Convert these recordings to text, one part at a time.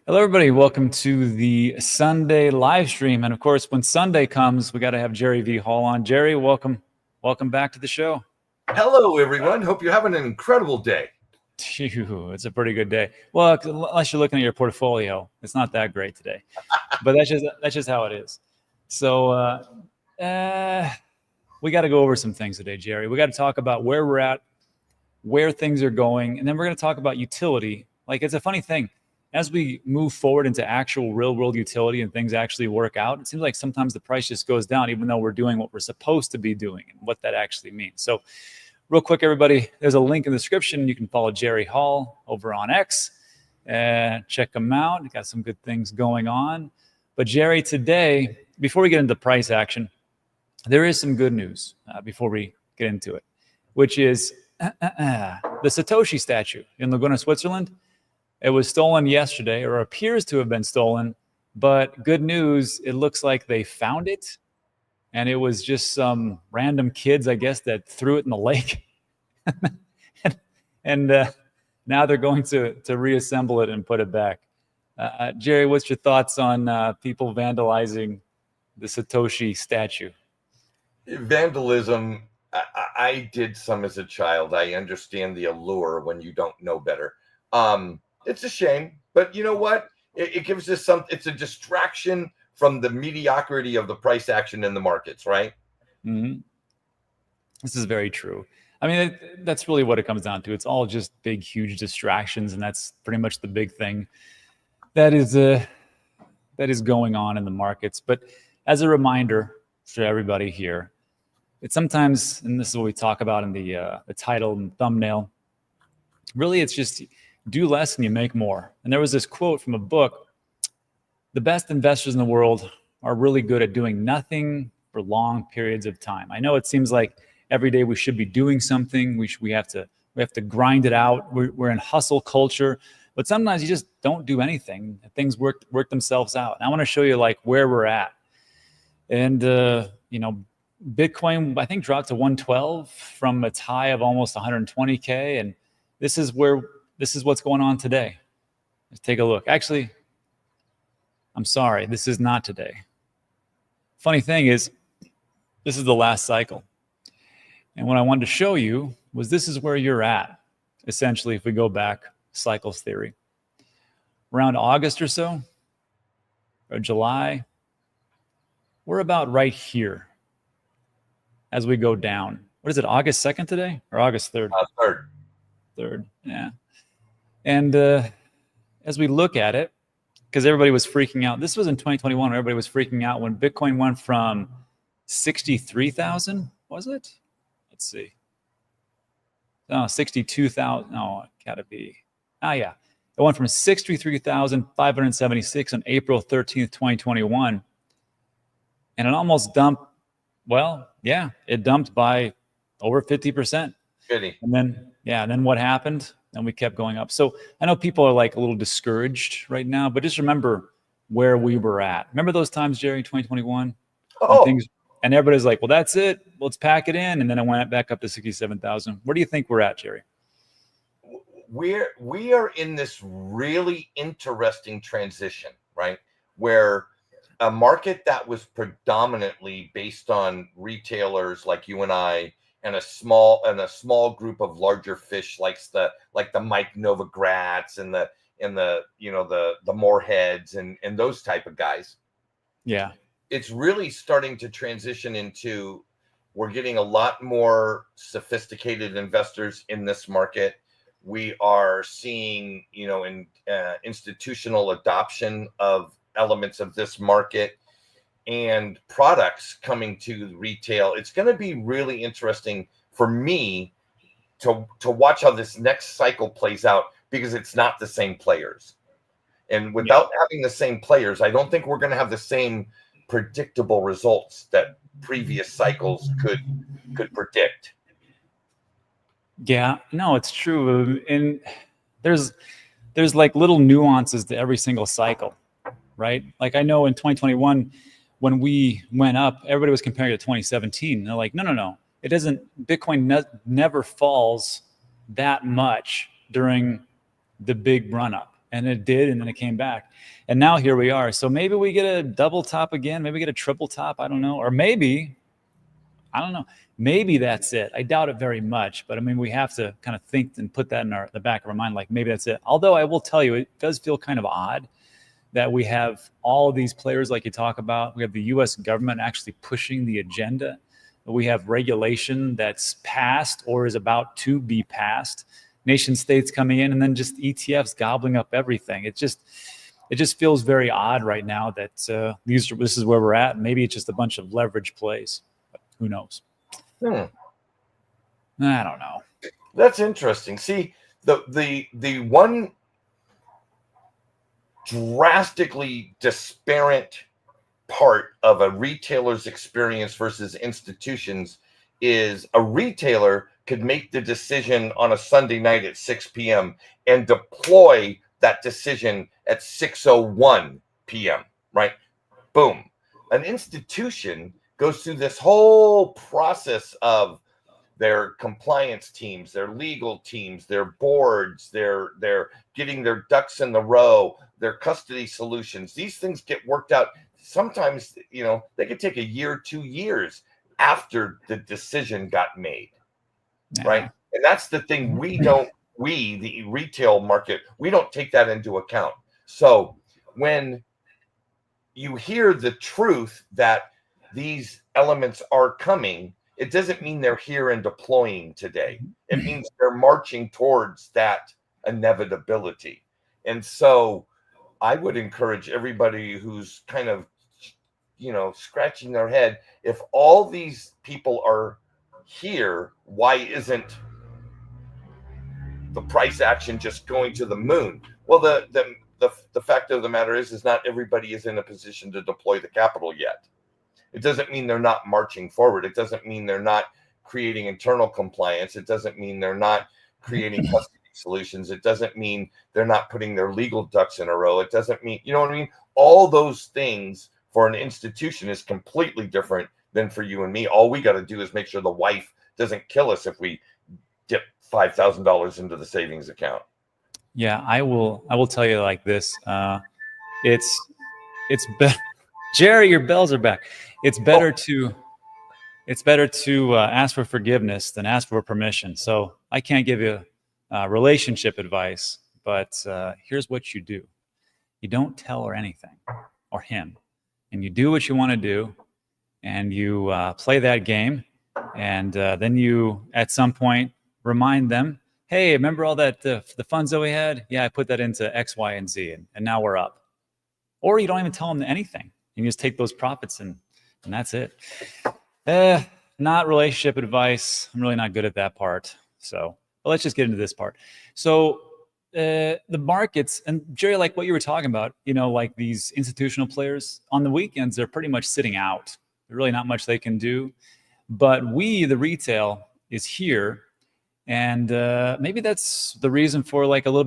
Hello, everybody. Welcome to the Sunday live stream. And of course, when Sunday comes, we got to have Jerry V. Hall on. Jerry, welcome back to the show. Hello, everyone. Hope you're having an incredible day. Phew, it's a pretty good day. Well, unless you're looking at your portfolio, it's not that great today. But that's just how it is. So we got to go over some things today, Jerry. We got to talk about where we're at, where things are going, and then we're going to talk about utility. Like, it's a funny thing. As we move forward into actual real-world utility and things actually work out, it seems like sometimes the price just goes down, even though we're doing what we're supposed to be doing and what that actually means. So real quick, everybody, there's a link in the description. You can follow Jerry Hall over on X. Check him out. He's got some good things going on. But Jerry, today, before we get into price action, there is some good news before we get into it, which is the Satoshi statue in Laguna, Switzerland. It was stolen yesterday, or appears to have been stolen, but good news, it looks like they found it, and it was just some random kids, I guess, that threw it in the lake. and now they're going to reassemble it and put it back. Jerry, what's your thoughts on people vandalizing the Satoshi statue? Vandalism, I did some as a child. I understand the allure when you don't know better. It's a shame, but you know what? It gives us it's a distraction from the mediocrity of the price action in the markets, right? Mm-hmm. This is very true. I mean, that's really what it comes down to. It's all just big, huge distractions, and that's pretty much the big thing that is going on in the markets. But as a reminder for everybody here, it's sometimes, and this is what we talk about in the title and thumbnail, really it's just do less and you make more. And there was this quote from a book: the best investors in the world are really good at doing nothing for long periods of time. I know it seems like every day we should be doing something. We have to grind it out. We're in hustle culture, but sometimes you just don't do anything. Things work themselves out. And I want to show you like where we're at. And you know, Bitcoin, I think, dropped to 112 from its high of almost 120K, and this is what's going on today. Let's take a look. Actually, I'm sorry, this is not today. Funny thing is, this is the last cycle. And what I wanted to show you was this is where you're at, essentially, if we go back, cycles theory. Around August or so, or July, we're about right here as we go down. What is it, August 2nd today? Or August 3rd? 3rd. 3rd, yeah. And as we look at it, because everybody was freaking out. This was in 2021. Everybody was freaking out when Bitcoin went from 63,000, was it? Let's see. No, 62,000. No, it gotta be. Yeah. It went from 63,576 on April 13th, 2021. And it almost dumped. Well, yeah, it dumped by over 50%. Goody. And then what happened? And we kept going up. So I know people are like a little discouraged right now, but just remember where we were at. Remember those times, Jerry, 2021? Oh. And everybody's like, well, that's it. Let's pack it in. And then it went back up to 67,000. Where do you think we're at, Jerry? We are in this really interesting transition, right? Where a market that was predominantly based on retailers like you and I, and a small group of larger fish like the Mike Novogratz and the Moorheads and those type of guys. Yeah. It's really starting to transition into, we're getting a lot more sophisticated investors in this market. We are seeing, institutional adoption of elements of this market and products coming to retail. It's going to be really interesting for me to watch how this next cycle plays out, because it's not the same players. And without having the same players, I don't think we're going to have the same predictable results that previous cycles could predict. Yeah, no, it's true. And there's like little nuances to every single cycle, right? Like I know in 2021, when we went up, everybody was comparing it to 2017. And they're like, no. It doesn't, Bitcoin never falls that much during the big run up. And it did, and then it came back. And now here we are. So maybe we get a double top again. Maybe we get a triple top. I don't know. Or maybe, I don't know. Maybe that's it. I doubt it very much. But I mean, we have to kind of think and put that in the back of our mind, like maybe that's it. Although I will tell you, it does feel kind of odd that we have all of these players like you talk about. We have the U.S. government actually pushing the agenda. We have regulation that's passed or is about to be passed. Nation states coming in, and then just ETFs gobbling up everything. It just feels very odd right now that this is where we're at. Maybe it's just a bunch of leverage plays. But who knows? I don't know. That's interesting. See, the one drastically disparate part of a retailer's experience versus institutions is a retailer could make the decision on a Sunday night at 6 p.m. and deploy that decision at 6:01 p.m., right? Boom. An institution goes through this whole process of their compliance teams, their legal teams, their boards, they're getting their ducks in the row, their custody solutions. These things get worked out. Sometimes, they could take a year, 2 years after the decision got made, right? And that's the thing. The retail market, we don't take that into account. So when you hear the truth that these elements are coming, it doesn't mean they're here and deploying today. It means they're marching towards that inevitability. And so I would encourage everybody who's kind of, scratching their head, if all these people are here, why isn't the price action just going to the moon? Well, the fact of the matter is not everybody is in a position to deploy the capital yet. It doesn't mean they're not marching forward. It doesn't mean they're not creating internal compliance. It doesn't mean they're not creating custody solutions. It doesn't mean they're not putting their legal ducks in a row. It doesn't mean, you know what I mean? All those things for an institution is completely different than for you and me. All we got to do is make sure the wife doesn't kill us if we dip $5,000 into the savings account. Yeah, I will tell you like this. It's better. Jerry, your bells are back. It's better to ask for forgiveness than ask for permission. So I can't give you relationship advice, but here's what you do. You don't tell her anything or him, and you do what you want to do, and you play that game, and then you at some point remind them, hey, remember all that the funds that we had? Yeah, I put that into X, Y, and Z, and now we're up. Or you don't even tell them anything. You just take those profits and that's it. Not relationship advice. I'm really not good at that part. So but let's just get into this part. So the markets, and Jerry, like what you were talking about, like these institutional players on the weekends, they're pretty much sitting out. There's really not much they can do. But we, the retail, is here. And maybe that's the reason for like a little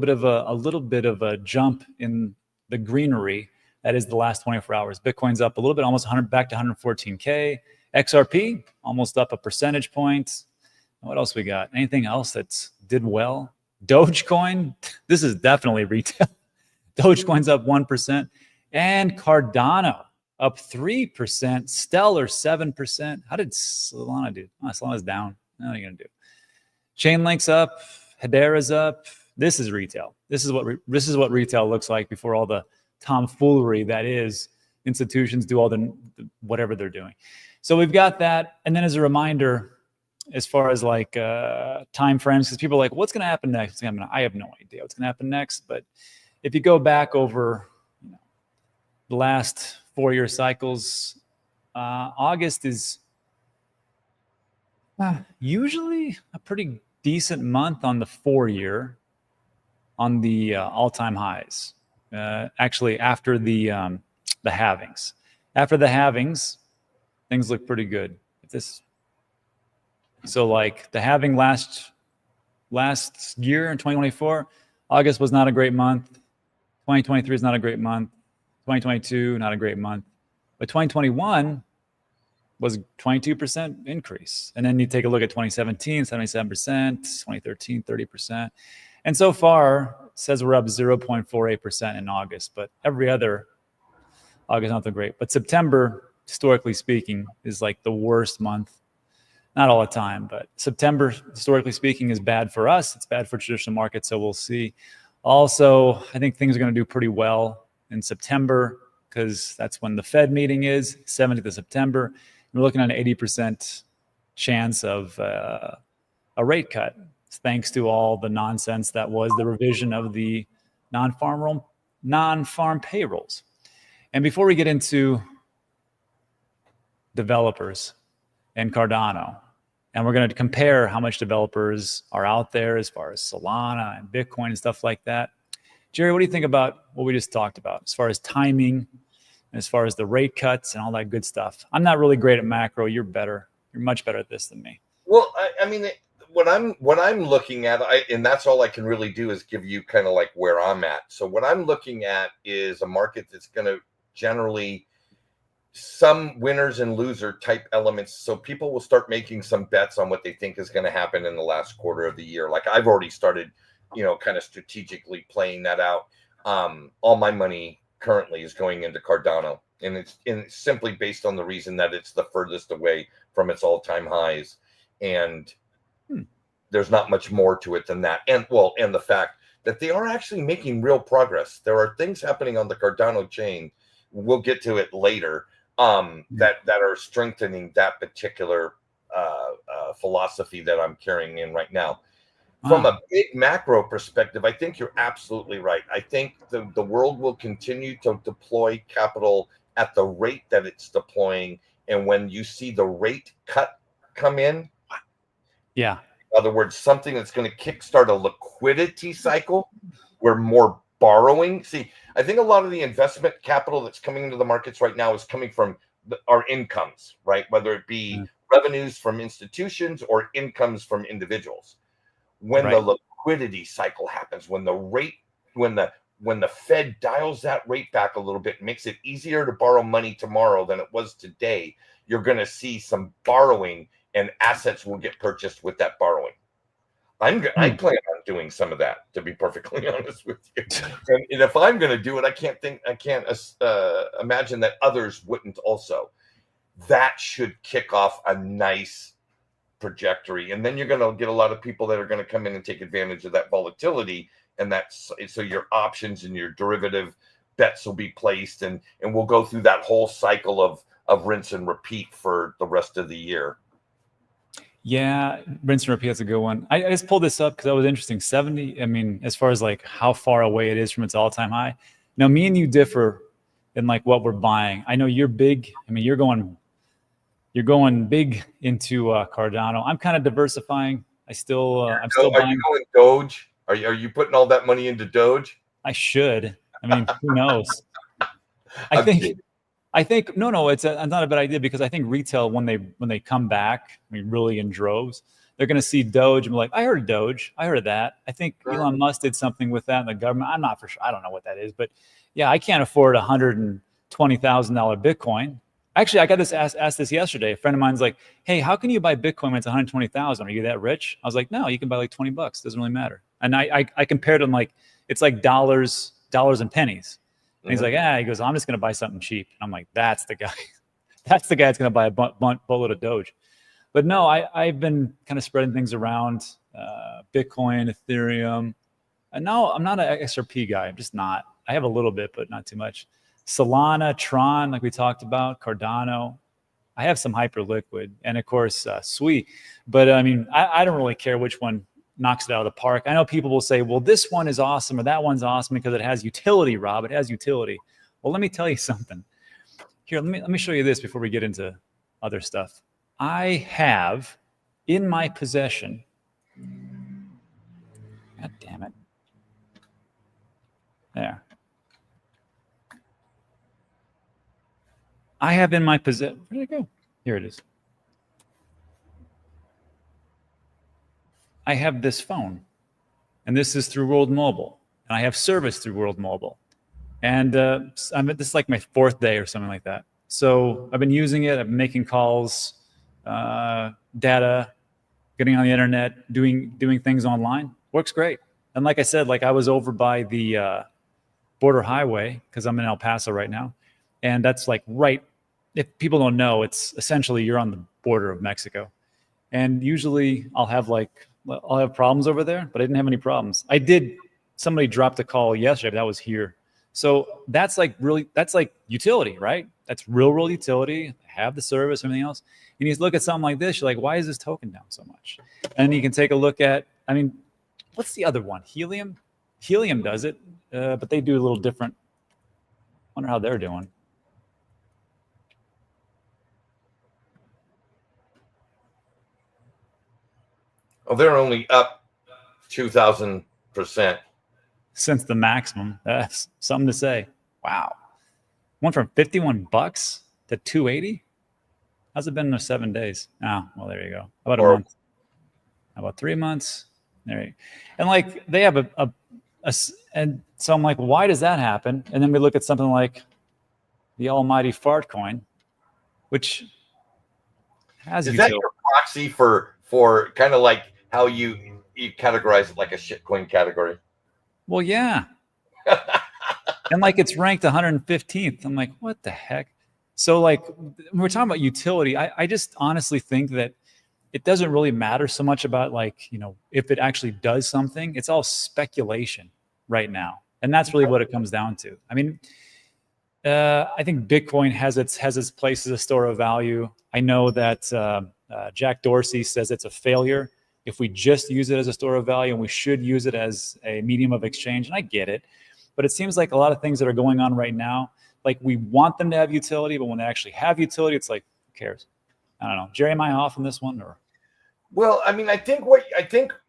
bit of a jump in the greenery. That is the last 24 hours. Bitcoin's up a little bit, almost 100, back to 114K. XRP almost up a percentage point. What else we got? Anything else that did well? Dogecoin, this is definitely retail. Dogecoin's up 1%. And Cardano up 3%. Stellar 7%. How did Solana do? Oh, Solana's down. What are you going to do? Chainlink's up. Hedera's up. This is retail. This is what retail looks like before all the tomfoolery that is institutions do all the whatever they're doing. So we've got that. And then as a reminder, as far as like time frames, because people are like, what's going to happen next? I have no idea what's going to happen next. But if you go back over the last 4-year cycles, August is usually a pretty decent month on the 4-year on the all-time highs. Actually, after the halvings. After the halvings, things look pretty good. So like the halving last year in 2024, August was not a great month. 2023 is not a great month. 2022, not a great month. But 2021 was 22% increase. And then you take a look at 2017, 77%, 2013, 30%. And so far, says we're up 0.48% in August, but every other August not so great. But September, historically speaking, is like the worst month. Not all the time, but September, historically speaking, is bad for us. It's bad for traditional markets, so we'll see. Also, I think things are going to do pretty well in September because that's when the Fed meeting is, 17th of September. We're looking at an 80% chance of a rate cut, thanks to all the nonsense that was the revision of the non-farm payrolls. And before we get into developers and Cardano, and we're going to compare how much developers are out there as far as Solana and Bitcoin and stuff like that. Jerry, what do you think about what we just talked about as far as timing, as far as the rate cuts and all that good stuff? I'm not really great at macro. You're better. You're much better at this than me. Well, I mean, what I'm looking at, and that's all I can really do is give you kind of like where I'm at. So what I'm looking at is a market that's going to generally some winners and loser type elements. So people will start making some bets on what they think is going to happen in the last quarter of the year. Like I've already started, kind of strategically playing that out. All my money currently is going into Cardano, and it's simply based on the reason that it's the furthest away from its all-time highs. And there's not much more to it than that. And the fact that they are actually making real progress. There are things happening on the Cardano chain. We'll get to it later. That are strengthening that particular philosophy that I'm carrying in right now. From a big macro perspective, I think you're absolutely right. I think the world will continue to deploy capital at the rate that it's deploying. And when you see the rate cut come in, in other words, something that's going to kickstart a liquidity cycle where more borrowing. See, I think a lot of the investment capital that's coming into the markets right now is coming from our incomes, right? Whether it be revenues from institutions or incomes from individuals. When the liquidity cycle happens, when the Fed dials that rate back a little bit, makes it easier to borrow money tomorrow than it was today, you're going to see some borrowing and assets will get purchased with that borrowing. I plan on doing some of that, to be perfectly honest with you. And if I'm going to do it, I can't imagine that others wouldn't also. That should kick off a nice trajectory, and then you're going to get a lot of people that are going to come in and take advantage of that volatility, and so your options and your derivative bets will be placed, and we'll go through that whole cycle of rinse and repeat for the rest of the year. Yeah, rinse and repeat, that's a good one. I just pulled this up because that was interesting. 70, I mean, as far as like how far away it is from its all-time high. Now, me and you differ in like what we're buying. I know you're big. I mean, you're going big into Cardano. I'm kind of diversifying. I'm still buying. Are you going Doge? Are you putting all that money into Doge? I should. I mean, who knows? I think no, it's not a bad idea because I think retail when they come back, I mean, really in droves, they're going to see Doge and be like, I heard of Doge, I heard of that. I think Elon Musk did something with that in the government. I'm not for sure. I don't know what that is, but yeah, I can't afford $120,000 Bitcoin. Actually, I got asked this yesterday. A friend of mine's like, hey, how can you buy Bitcoin when it's 120,000? Are you that rich? I was like, no, you can buy like $20. Doesn't really matter. And I compared them like, it's like dollars and pennies. And he's like, he goes, I'm just going to buy something cheap. And I'm like, that's the guy. That's the guy that's going to buy a boatload of Doge. But no, I've been kind of spreading things around, Bitcoin, Ethereum. And no, I'm not an XRP guy. I'm just not. I have a little bit, but not too much. Solana, Tron, like we talked about, Cardano. I have some Hyperliquid, and of course, Sui. But I mean, I don't really care which one knocks it out of the park. I know people will say, well, this one is awesome or that one's awesome because it has utility, Rob. It has utility. Well, let me tell you something. Here, let me show you this before we get into other stuff. I have in my possession, God damn it. There. I have in my possession, where did it go? Here it is. I have this phone, and this is through World Mobile, and I have service through World Mobile. And this is like my 4th day or something like that. So I've been using it. I've been making calls, data, getting on the internet, doing things online. Works great. And like I said, like I was over by the border highway because I'm in El Paso right now. And that's like right, if people don't know, it's essentially you're on the border of Mexico. And usually I'll have problems over there, but I didn't have any problems. Somebody dropped a call yesterday, but that was here. So that's like utility, right? That's real utility, have the service, everything else. And you look at something like this, you're like, why is this token down so much? And you can take a look at, I mean, what's the other one? Helium? Helium does it, but they do a little different. Wonder how they're doing. Oh, they're only up 2,000% since the maximum. That's something to say. Wow, went from $51 to 280. How's it been in 7 days? Oh, well, there you go. How about a month? How about 3 months? There you go. And like they have and so I'm like, why does that happen? And then we look at something like the almighty fart coin, which has Is that your proxy for kind of like how you categorize it, like a shitcoin category? Well, yeah. And like it's ranked 115th. I'm like, what the heck? So like when we're talking about utility, I just honestly think that it doesn't really matter so much about like, if it actually does something. It's all speculation right now. And that's really what it comes down to. I mean, I think Bitcoin has its place as a store of value. I know that Jack Dorsey says it's a failure if we just use it as a store of value, and we should use it as a medium of exchange. And I get it. But it seems like a lot of things that are going on right now, like we want them to have utility, but when they actually have utility, it's like, who cares? I don't know. Jerry, am I off on this one? Or? Well, I mean, I think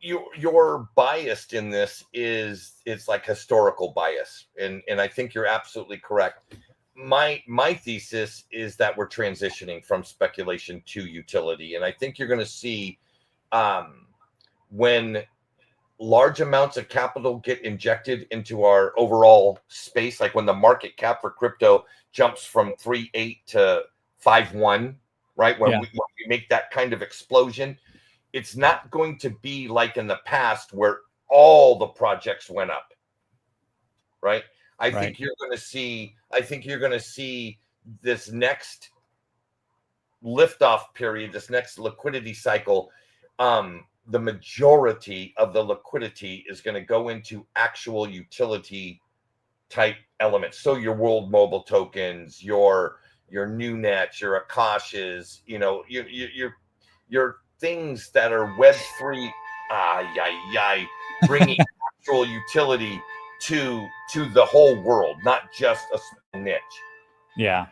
you're biased in this it's like historical bias, and I think you're absolutely correct. My thesis is that we're transitioning from speculation to utility, and I think you're going to see when large amounts of capital get injected into our overall space, like when the market cap for crypto jumps from 3.8 to 5.1, right? When we make that kind of explosion, it's not going to be like in the past where all the projects went up, right? I think you're going to see this next liftoff period, this next liquidity cycle. The majority of the liquidity is going to go into actual utility type elements. So your world mobile tokens, your new nets, your Akashas, your things that are Web3, bringing actual utility to the whole world, not just a small niche. Yeah,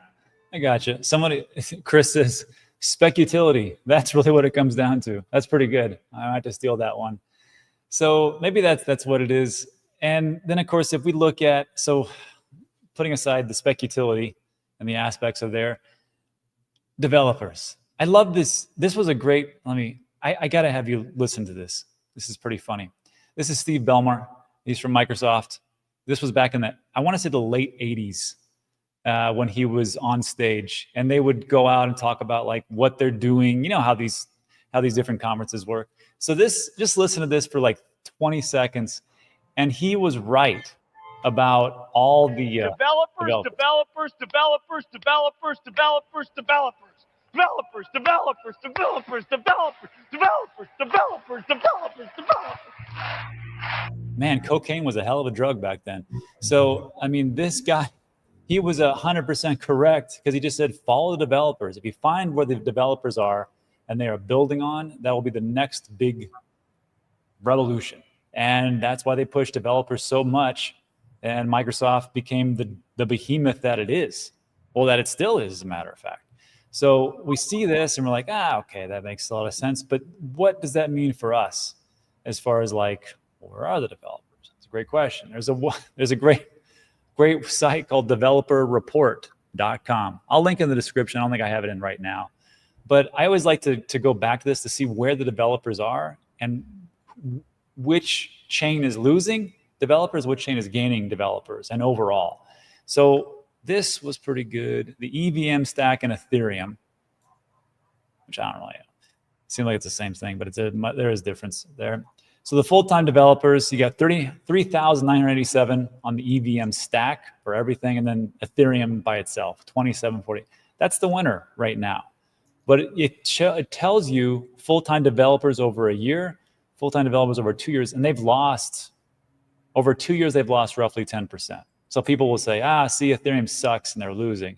I gotcha. Chris says, Specutilities. That's really what it comes down to. That's pretty good. I might have to steal that one. So maybe that's what it is. And then, of course, if we look at, so putting aside the Specutilities and the aspects of their developers, I love this. This was a great, I got to have you listen to this. This is pretty funny. This is Steve Ballmer. He's from Microsoft. This was back in I want to say the late 80s. When he was on stage, and they would go out and talk about like what they're doing, how these different conferences work. So just listen to this for like 20 seconds. And he was right about all the developers. Man, cocaine was a hell of a drug back then. So, I mean, this guy, he was 100% correct because he just said, follow the developers. If you find where the developers are and they are building on, that will be the next big revolution. And that's why they push developers so much. And Microsoft became the behemoth that it is. Well, that it still is, as a matter of fact. So we see this and we're like, okay, that makes a lot of sense. But what does that mean for us as far as like, where are the developers? It's a great question. There's a great site called developerreport.com. I'll link in the description. I don't think I have it in right now. But I always like to go back to this to see where the developers are and which chain is losing developers, which chain is gaining developers, and overall. So this was pretty good. The EVM stack and Ethereum, which I don't really know. It seems like it's the same thing, but there is difference there. So the full-time developers, you got 33,987 on the EVM stack for everything, and then Ethereum by itself, 2740. That's the winner right now. But it tells you full-time developers over a year, full-time developers over 2 years, and they've lost, over 2 years, they've lost roughly 10%. So people will say, see, Ethereum sucks and they're losing.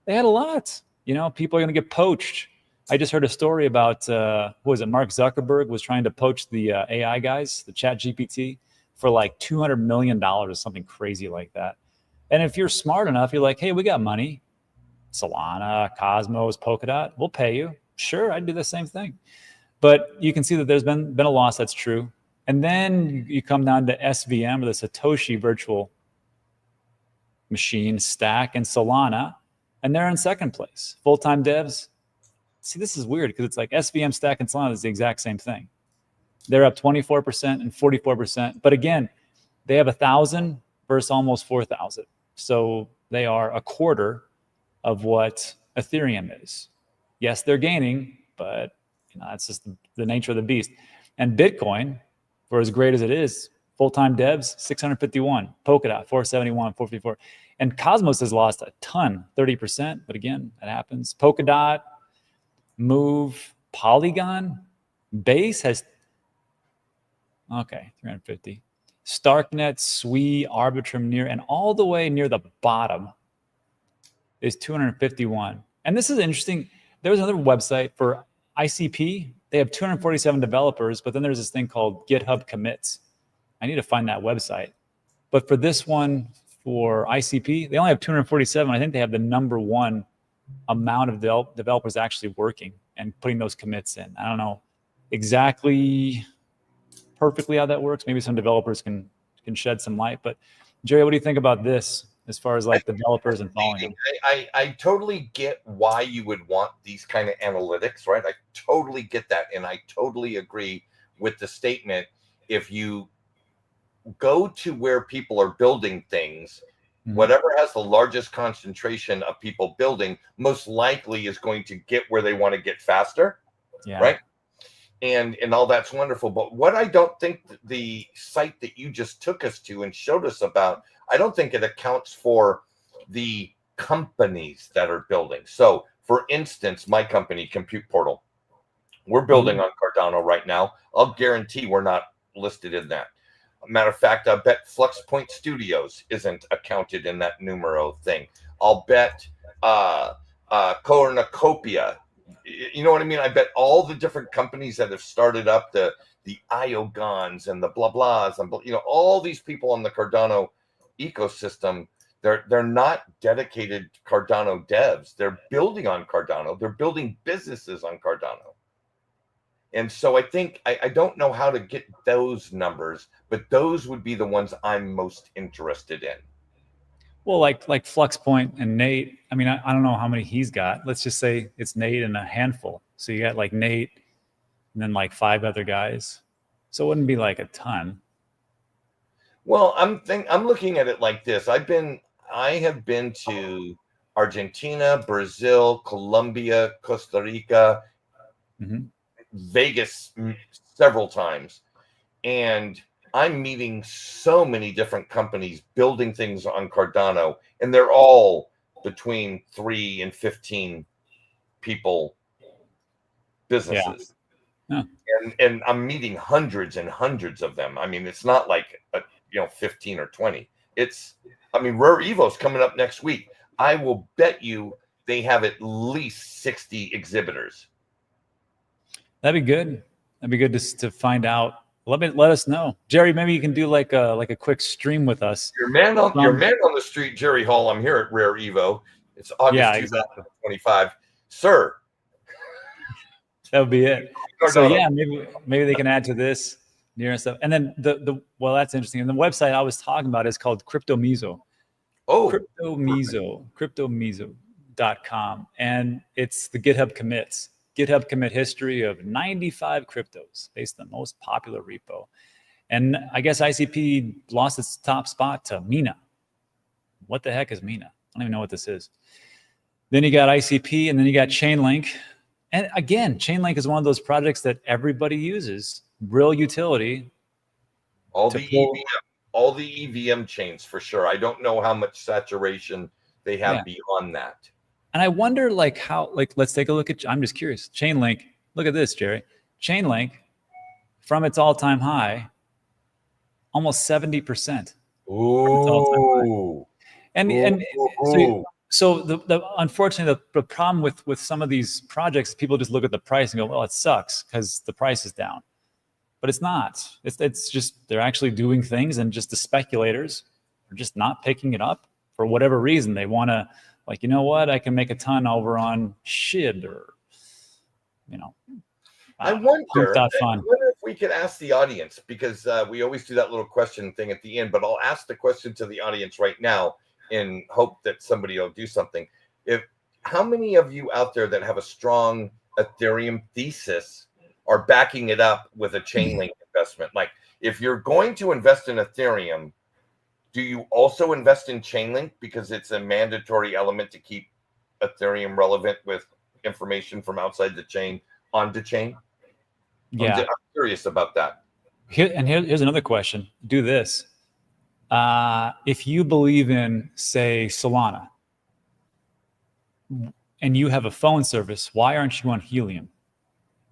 They had a lot. You know, people are going to get poached. I just heard a story about, what was it, Mark Zuckerberg was trying to poach the AI guys, the Chat GPT, for like $200 million or something crazy like that. And if you're smart enough, you're like, hey, we got money. Solana, Cosmos, Polkadot, we'll pay you. Sure, I'd do the same thing. But you can see that there's been a loss, that's true. And then you come down to SVM, or the Satoshi Virtual Machine stack, and Solana, and they're in second place. Full-time devs. See, this is weird because it's like SVM stack and Solana is the exact same thing. They're up 24% and 44%. But again, they have 1,000 versus almost 4,000. So they are a quarter of what Ethereum is. Yes, they're gaining, but that's just the nature of the beast. And Bitcoin, for as great as it is, full-time devs, 651, Polkadot, 471, 454. And Cosmos has lost a ton, 30%, but again, that happens. Polkadot, Move, Polygon, Base has, okay, 350. Starknet, Sui, Arbitrum near, and all the way near the bottom is 251. And this is interesting. There was another website for ICP. They have 247 developers, but then there's this thing called GitHub commits. I need to find that website. But for this one, for ICP, they only have 247. I think they have the #1 amount of developers actually working and putting those commits in. I don't know exactly perfectly how that works. Maybe some developers can shed some light. But Jerry, what do you think about this as far as like developers and following them? I totally get why you would want these kind of analytics, right? I totally get that. And I totally agree with the statement. If you go to where people are building things, whatever has the largest concentration of people building most likely is going to get where they want to get faster. Yeah. Right. And all that's wonderful. But what I don't think the site that you just took us to and showed us about, I don't think it accounts for the companies that are building. So for instance, my company, Compute Portal, we're building on Cardano right now. I'll guarantee we're not listed in that. Matter of fact, I bet FluxPoint Studios isn't accounted in that numero thing. I'll bet Cornucopia. You know what I mean? I bet all the different companies that have started up, the Iogons and the blah blahs, and all these people on the Cardano ecosystem, they're not dedicated Cardano devs. They're building on Cardano. They're building businesses on Cardano. And so I think I don't know how to get those numbers, but those would be the ones I'm most interested in. Well, like FluxPoint and Nate. I mean, I don't know how many he's got. Let's just say it's Nate and a handful. So you got like Nate and then like 5 other guys. So it wouldn't be like a ton. Well, I'm looking at it like this. I have been to Argentina, Brazil, Colombia, Costa Rica, Vegas several times, and I'm meeting so many different companies building things on Cardano, and they're all between 3 and 15 people businesses. Yeah. And I'm meeting hundreds and hundreds of them. I mean, it's not like 15 or 20. Rare Evo's coming up next week. I will bet you they have at least 60 exhibitors. That'd be good. That'd be good to find out. Let us know, Jerry. Maybe you can do like a quick stream with us. Your man on the street, Jerry Hall. I'm here at Rare Evo. It's August 2025, sir. That would be it. So yeah, maybe they can add to this near and stuff. And then well, that's interesting. And the website I was talking about is called CryptoMiso. Oh, CryptoMiso.com, and it's the GitHub commits. GitHub commit history of 95 cryptos based on the most popular repo. And I guess ICP lost its top spot to Mina. What the heck is Mina? I don't even know what this is. Then you got ICP, and then you got Chainlink. And again, Chainlink is one of those projects that everybody uses, real utility. All the EVM chains for sure. I don't know how much saturation they have beyond that. And I wonder like how, like, let's take a look at, I'm just curious. Chainlink, look at this, Jerry. Chainlink from its all-time high, almost 70%. Ooh. And so the unfortunately the problem with some of these projects, people just look at the price and go, well, it sucks because the price is down. But it's not. It's just they're actually doing things, and just the speculators are just not picking it up for whatever reason. They want to, like, you know what, I can make a ton over on SHID, or, you know. I wonder if we could ask the audience, because we always do that little question thing at the end, but I'll ask the question to the audience right now in hope that somebody will do something. How many of you out there that have a strong Ethereum thesis are backing it up with a Chainlink investment? Like, if you're going to invest in Ethereum, do you also invest in Chainlink because it's a mandatory element to keep Ethereum relevant with information from outside the chain onto chain? Yeah, I'm curious about that. Here's another question. Do this. If you believe in, say, Solana, and you have a phone service, why aren't you on Helium?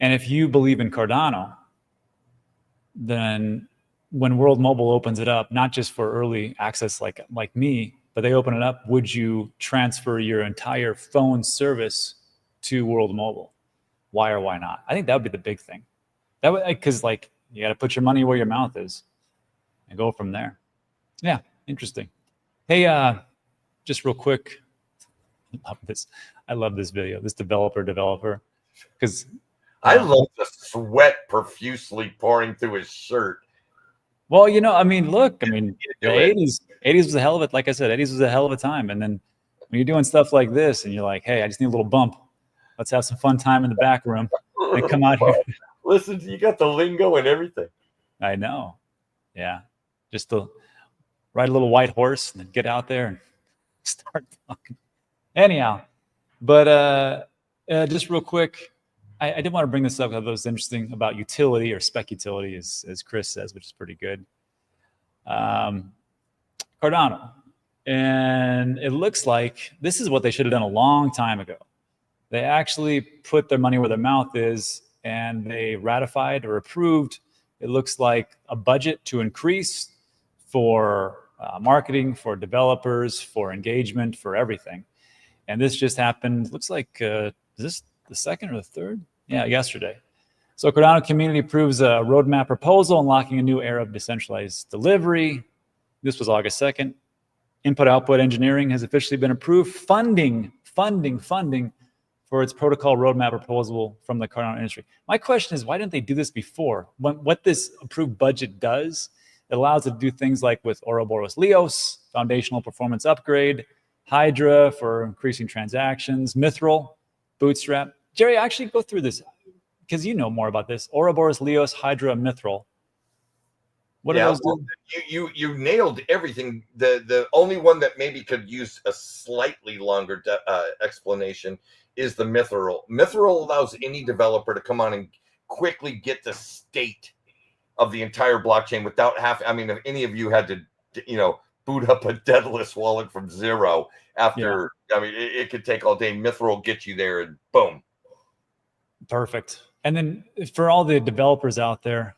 And if you believe in Cardano, then when World Mobile opens it up, not just for early access like me, but they open it up, would you transfer your entire phone service to World Mobile? Why or why not? I think that would be the big thing. That would, because like, you got to put your money where your mouth is and go from there. Yeah, interesting. Hey, just real quick, I love this video, this developer, because I love the sweat profusely pouring through his shirt. Well, you know, I mean, look, I mean, the 80s was a hell of it. Like I said, 80s was a hell of a time. And then when you're doing stuff like this and you're like, hey, I just need a little bump. Let's have some fun time in the back room and come out here. Listen, you got the lingo and everything. I know. Yeah. Just to ride a little white horse and then get out there and start talking. Anyhow, but just real quick, I did want to bring this up because it was interesting about utility, or specutility, as Chris says, which is pretty good. Cardano. And it looks like this is what they should have done a long time ago. They actually put their money where their mouth is, and they ratified or approved, it looks like, a budget to increase for marketing, for developers, for engagement, for everything. And this just happened, looks like, is this the second or the third? Yeah, yesterday. So Cardano community approves a roadmap proposal unlocking a new era of decentralized delivery. This was August 2nd. Input-output engineering has officially been approved. Funding for its protocol roadmap proposal from the Cardano industry. My question is, why didn't they do this before? What this approved budget does, it allows it to do things like with Ouroboros Leos, foundational performance upgrade, Hydra for increasing transactions, Mithril, Bootstrap. Jerry, actually go through this because you know more about this. Ouroboros Leos, Hydra, Mithril. What do those do? You nailed everything. The only one that maybe could use a slightly longer explanation is the Mithril. Mithril allows any developer to come on and quickly get the state of the entire blockchain without I mean, if any of you had to, boot up a deadless wallet from zero after, I mean, it could take all day. Mithril gets you there and boom. Perfect. And then for all the developers out there,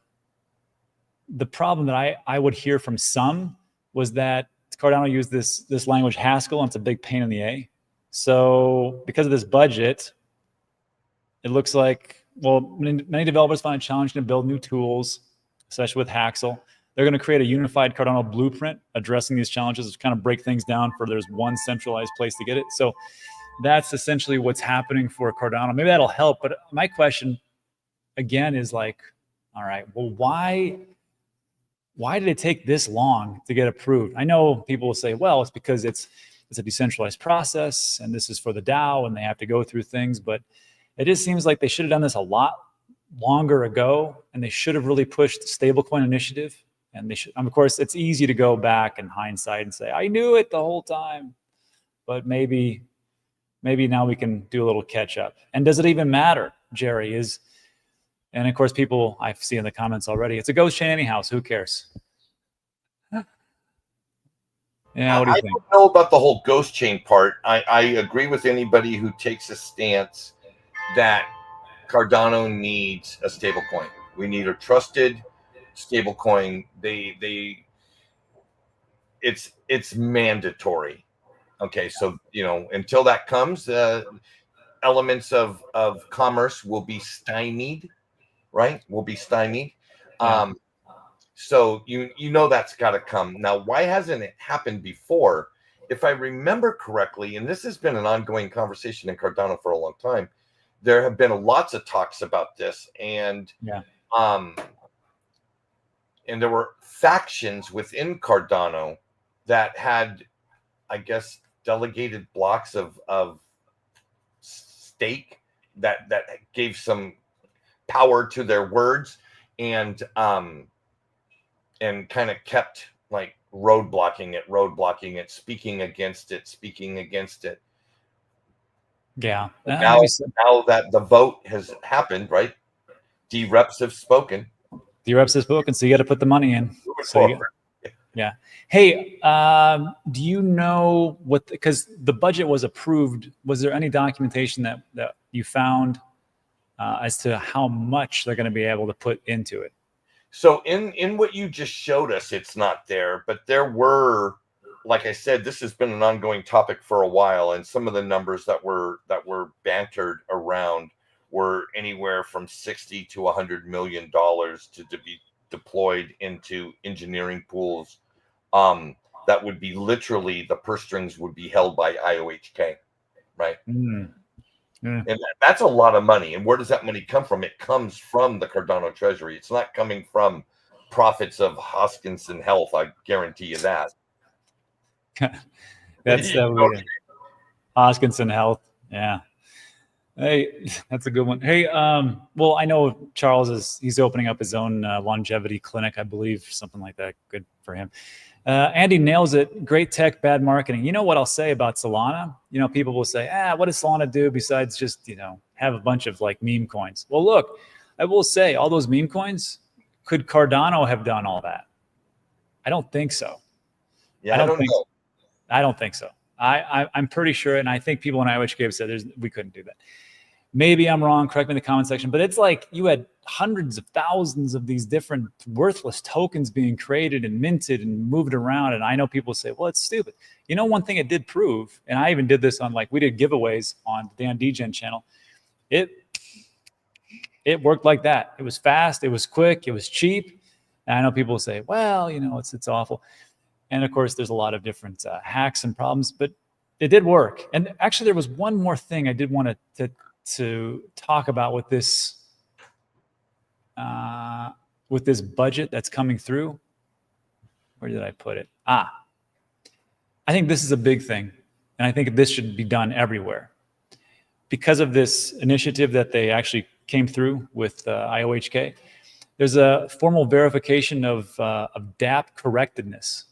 the problem that I would hear from some was that Cardano used this language Haskell, and it's a big pain in the A. So because of this budget, it looks like, well, many developers find it challenging to build new tools, especially with Haskell. They're going to create a unified Cardano blueprint addressing these challenges, to kind of break things down for there's one centralized place to get it. So that's essentially what's happening for Cardano. Maybe that'll help. But my question, again, is like, all right, well, why did it take this long to get approved? I know people will say, well, it's because it's a decentralized process, and this is for the DAO, and they have to go through things. But it just seems like they should have done this a lot longer ago, and they should have really pushed the stablecoin initiative. And they should, of course, it's easy to go back in hindsight and say, I knew it the whole time. But maybe maybe now we can do a little catch up. And does it even matter, Jerry? And of course, people I see in the comments already, it's a ghost chain anyhow, so who cares? Yeah, what do you think? I don't know about the whole ghost chain part. I agree with anybody who takes a stance that Cardano needs a stable coin. We need a trusted stable coin. It's mandatory. Okay, so until that comes, elements of commerce will be stymied, right? Will be stymied. Yeah. So that's got to come. Now, why hasn't it happened before? If I remember correctly, and this has been an ongoing conversation in Cardano for a long time, there have been lots of talks about this, and and there were factions within Cardano that had, I guess, delegated blocks of stake that gave some power to their words, and kind of kept like roadblocking it, speaking against it. Yeah. Now that the vote has happened, right? D-reps have spoken. D-reps have spoken, so you got to put the money in. Yeah. Hey, do you know what? Because the budget was approved. Was there any documentation that you found as to how much they're going to be able to put into it? So in what you just showed us, it's not there, but there were, like I said, this has been an ongoing topic for a while, and some of the numbers that were bantered around were anywhere from $60 to $100 million to be deployed into engineering pools. That would be literally, the purse strings would be held by IOHK, right? And that's a lot of money. And where does that money come from? It comes from the Cardano treasury. It's not coming from profits of Hoskinson Health. I guarantee you that. That's Hoskinson Health. Yeah. Hey, that's a good one. Hey, well, I know Charles he's opening up his own longevity clinic, I believe, something like that. Good for him. Andy nails it. Great tech, bad marketing. You know what I'll say about Solana? People will say, what does Solana do besides just, have a bunch of like meme coins? Well, look, I will say all those meme coins, could Cardano have done all that? I don't think so. Yeah, I don't know. I don't think so. I'm pretty sure, and I think people in IOHK have said we couldn't do that. Maybe I'm wrong. Correct me in the comment section. But it's like you had hundreds of thousands of these different worthless tokens being created and minted and moved around. And I know people say, well, it's stupid. One thing it did prove, and I even did this on we did giveaways on the D.A.N channel. It worked like that. It was fast. It was quick. It was cheap. And I know people say, well, it's awful. And of course, there's a lot of different hacks and problems, but it did work. And actually, there was one more thing I did want to talk about with this budget that's coming through. Where did I put it? I think this is a big thing, and I think this should be done everywhere. Because of this initiative that they actually came through with IOHK, there's a formal verification of DApp correctness.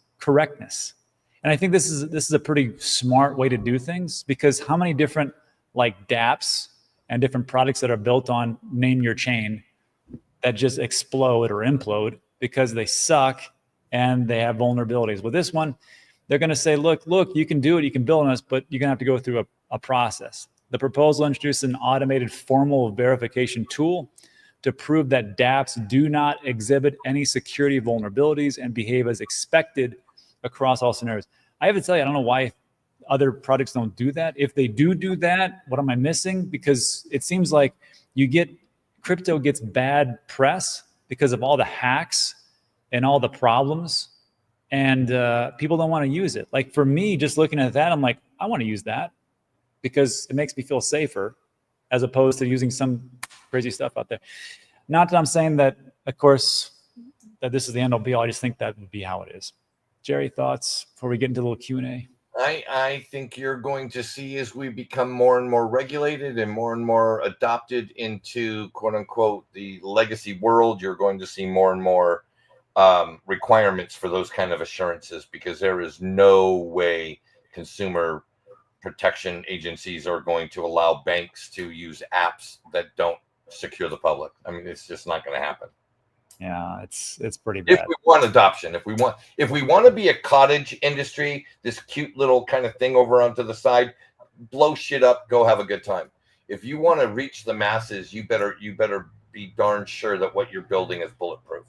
And I think this is a pretty smart way to do things, because how many different dApps and different products that are built on name your chain that just explode or implode because they suck and they have vulnerabilities. With this one, they're going to say, look, you can do it, you can build on us, but you're going to have to go through a process. The proposal introduces an automated formal verification tool to prove that dApps do not exhibit any security vulnerabilities and behave as expected across all scenarios. I have to tell you, I don't know why other products don't do that. If they do that, what am I missing? Because it seems like crypto gets bad press because of all the hacks and all the problems, and people don't want to use it. Like for me, just looking at that, I'm like, I want to use that because it makes me feel safer as opposed to using some crazy stuff out there. Not that I'm saying that, of course, that this is the end all be all. I just think that would be how it is. Jerry, thoughts before we get into a little Q&A? I think you're going to see, as we become more and more regulated and more adopted into quote unquote the legacy world, you're going to see more and more requirements for those kind of assurances, because there is no way consumer protection agencies are going to allow banks to use apps that don't secure the public. I mean, it's just not going to happen. Yeah, it's pretty If bad. we want adoption, if we want to be a cottage industry, this cute little kind of thing over onto the side, blow shit up, go have a good time. If you want to reach the masses, you better be darn sure that what you're building is bulletproof.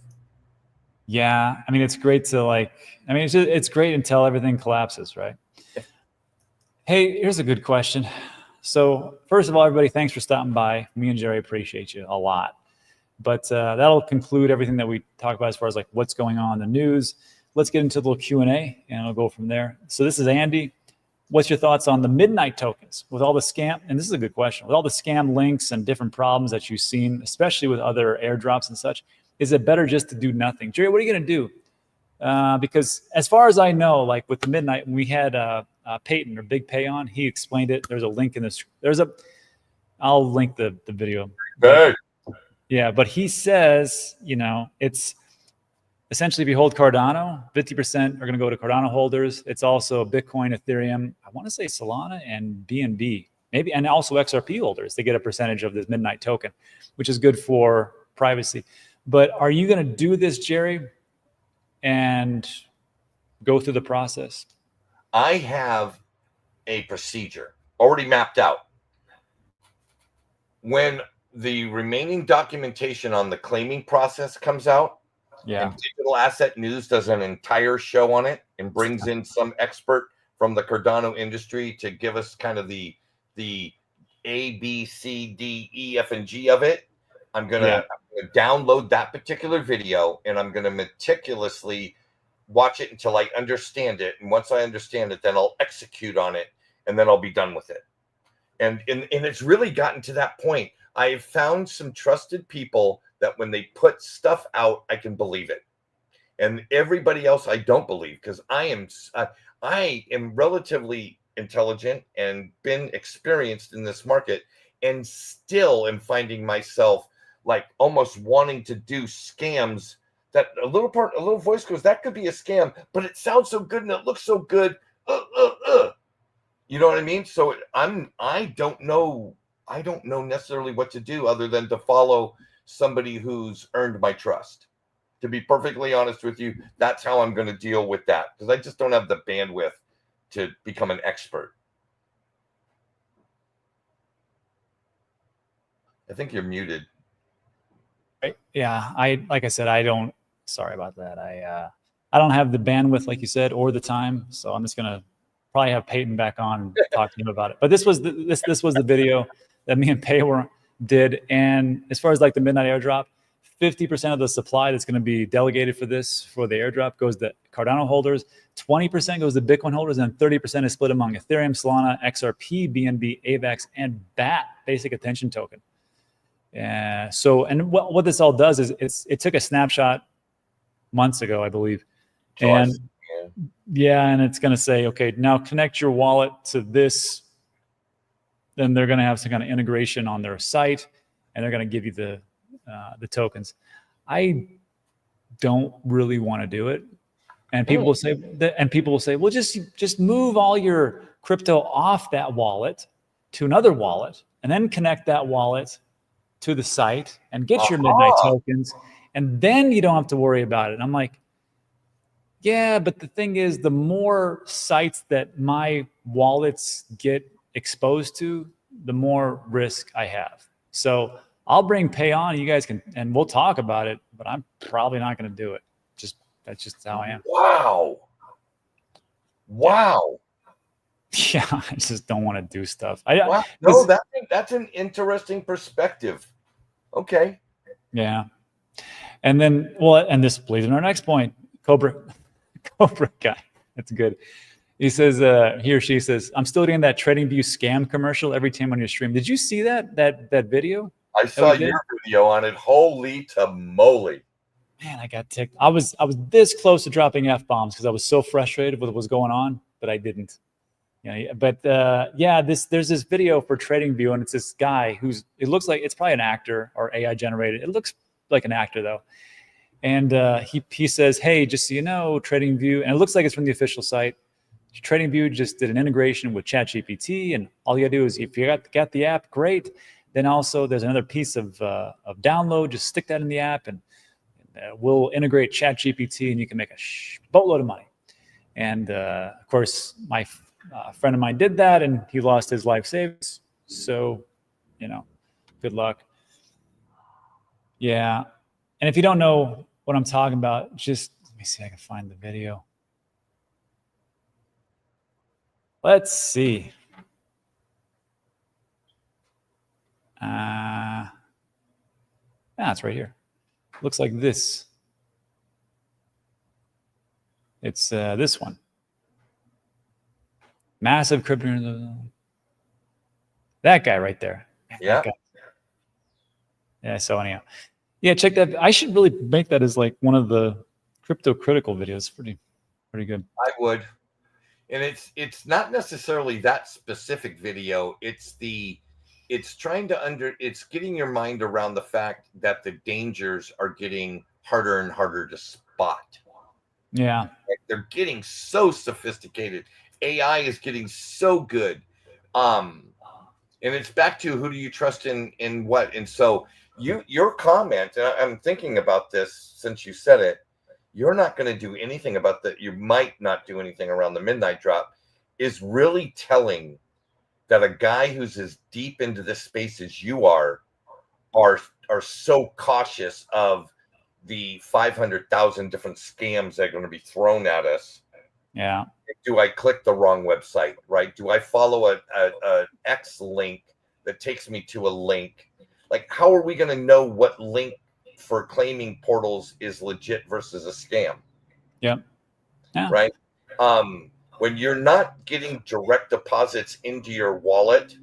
Yeah, I mean, it's great to like. I mean, it's great until everything collapses, right? Hey, here's a good question. So first of all, everybody, thanks for stopping by. Me and Jerry appreciate you a lot. But that'll conclude everything that we talk about as far as like what's going on in the news. Let's get into a little Q&A, and I'll go from there. So this is Andy. What's your thoughts on the midnight tokens with all the scam? And this is a good question. With all the scam links and different problems that you've seen, especially with other airdrops and such, is it better just to do nothing? Jerry, what are you going to do? Because as far as I know, like with the midnight, when we had Peyton or Big Pay on, he explained it. There's a link in this. I'll link the video. Hey. Yeah, but he says, it's essentially if you hold Cardano, 50% are going to go to Cardano holders. It's also Bitcoin, Ethereum, I want to say Solana and BNB, maybe, and also XRP holders. They get a percentage of this midnight token, which is good for privacy. But are you going to do this, Jerry, and go through the process? I have a procedure already mapped out. When the remaining documentation on the claiming process comes out, yeah, and Digital Asset News does an entire show on it and brings in some expert from the Cardano industry to give us kind of the A, B, C, D, E, F, and G of it. I'm gonna download that particular video, and I'm gonna meticulously watch it until I understand it. And once I understand it, then I'll execute on it, and then I'll be done with it. And it's really gotten to that point. I've found some trusted people that when they put stuff out, I can believe it. And everybody else I don't believe, because I am relatively intelligent and been experienced in this market, and still am finding myself like almost wanting to do scams that a little voice goes, that could be a scam, but it sounds so good and it looks so good. You know what I mean? So I don't know necessarily what to do other than to follow somebody who's earned my trust. To be perfectly honest with you, that's how I'm going to deal with that, because I just don't have the bandwidth to become an expert. I think you're muted. Yeah, like I said, sorry about that. I don't have the bandwidth, like you said, or the time. So I'm just gonna probably have Peyton back on and talk to him about it. But this was the video that me and Pay did. And as far as like the midnight airdrop, 50% of the supply that's going to be delegated for the airdrop goes to Cardano holders, 20% goes to Bitcoin holders, and 30% is split among Ethereum, Solana, XRP, BNB, AVAX, and BAT, Basic Attention Token. And what this all does is it took a snapshot months ago, I believe. And and it's going to say, okay, now connect your wallet to this. Then they're going to have some kind of integration on their site, and they're going to give you the tokens. I don't really want to do it. And people will say, well, just move all your crypto off that wallet to another wallet, and then connect that wallet to the site and get your midnight tokens, and then you don't have to worry about it. And I'm like, yeah, but the thing is, the more sites that my wallets get exposed to, the more risk I have. So I'll bring Pay on, you guys can, and we'll talk about it, but I'm probably not going to do it. That's just how I am. Wow. Yeah, I just don't want to do stuff. No, that's an interesting perspective. Okay. Yeah. And then, and this leads in our next point. Cobra guy. That's good. He says, he or she says, I'm still getting that TradingView scam commercial every time on your stream. Did you see that video? I saw your video on it. Holy tamale. Man, I got ticked. I was this close to dropping F-bombs because I was so frustrated with what was going on, but I didn't. But there's this video for TradingView, and it's this guy it looks like it's probably an actor or AI generated. It looks like an actor though. And he says, hey, just so you know, TradingView, and it looks like it's from the official site. TradingView just did an integration with ChatGPT, and all you gotta do is, if you got the app, great. Then also there's another piece of download. Just stick that in the app, and we'll integrate ChatGPT, and you can make a boatload of money. And of course, my friend of mine did that, and he lost his life savings. So, good luck. Yeah. And if you don't know what I'm talking about, just let me see if I can find the video. Let's see. It's right here. Looks like this. It's this one. Massive crypto. That guy right there. Yeah. Yeah. So anyhow, yeah, check that. I should really make that as like one of the crypto critical videos. Pretty good. I would. And it's not necessarily that specific video. It's getting your mind around the fact that the dangers are getting harder and harder to spot. Yeah. Like, they're getting so sophisticated. AI is getting so good. And it's back to, who do you trust in what? And so your comment, and I'm thinking about this since you said it, you're not going to do anything about that. You might not do anything around the midnight drop, is really telling that a guy who's as deep into this space as you are so cautious of the 500,000 different scams that are going to be thrown at us. Yeah. Do I click the wrong website, right? Do I follow a X link that takes me to a link? Like, how are we going to know what link for claiming portals is legit versus a scam? Yep. Yeah. Right. When you're not getting direct deposits into your wallet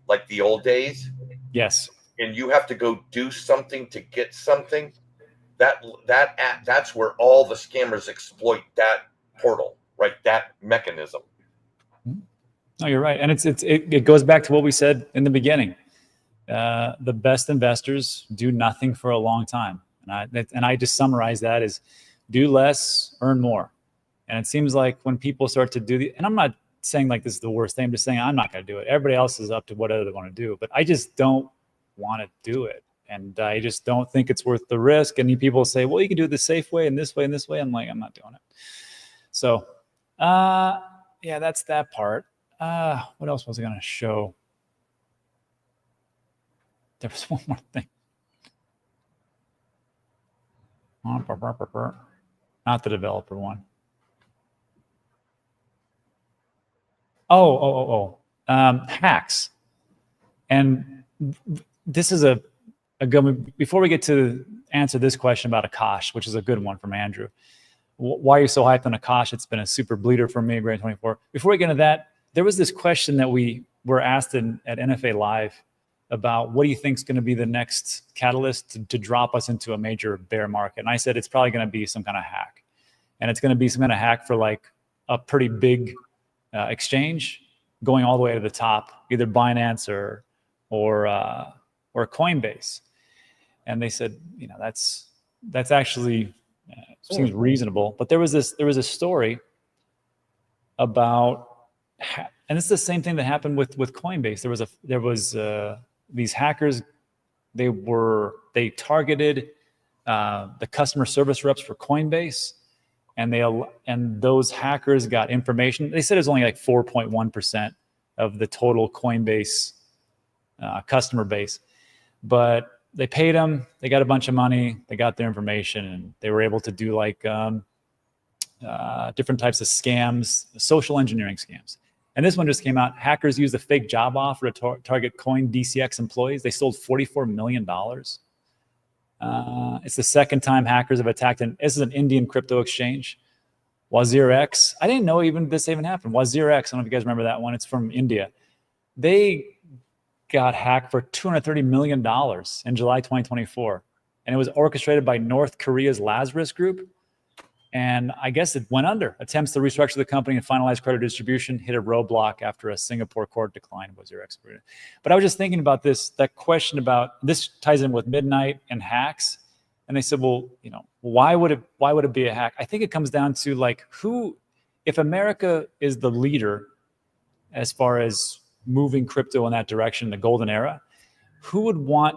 like the old days, yes, and you have to go do something to get something, that's where all the scammers exploit that portal, right? That mechanism. No, you're right, and it goes back to what we said in the beginning. The best investors do nothing for a long time, and I just summarize that as do less, earn more. And it seems like when people start to do and I'm not saying like this is the worst thing, I'm just saying I'm not going to do it. Everybody else is up to whatever they want to do, but I just don't want to do it. And I just don't think it's worth the risk. And people say, well, you can do it the safe way and this way and this way. I'm like, I'm not doing it. So, yeah, that's that part. What else was I going to show? There was one more thing. Not the developer one. Hacks. And this is a good, before we get to answer this question about Akash, which is a good one from Andrew. Why are you so hyped on Akash? It's been a super bleeder for me, Grade 24. Before we get into that, there was this question that we were asked at NFA Live about what do you think is going to be the next catalyst to drop us into a major bear market. And I said, it's probably going to be some kind of hack. And it's going to be some kind of hack for like a pretty big exchange going all the way to the top, either Binance or Coinbase. And they said, that's actually seems reasonable. But there was a story about, and it's the same thing that happened with Coinbase. There was these hackers. They targeted the customer service reps for Coinbase. And those hackers got information. They said it was only like 4.1% of the total Coinbase customer base, but they paid them. They got a bunch of money. They got their information, and they were able to do like different types of scams, social engineering scams. And this one just came out. Hackers used a fake job offer to target CoinDCX employees. They stole $44 million. It's the second time hackers have attacked, and this is an Indian crypto exchange, WazirX. I didn't know this even happened. WazirX, I don't know if you guys remember that one. It's from India. They got hacked for $230 million in July 2024. And it was orchestrated by North Korea's Lazarus Group. And I guess it went under. Attempts to restructure the company and finalize credit distribution hit a roadblock after a Singapore court declined WazirX. But I was just thinking about that question about, this ties in with midnight and hacks. And they said, well, why would it be a hack? I think it comes down to like, who if America is the leader as far as moving crypto in that direction, the golden era, who would want,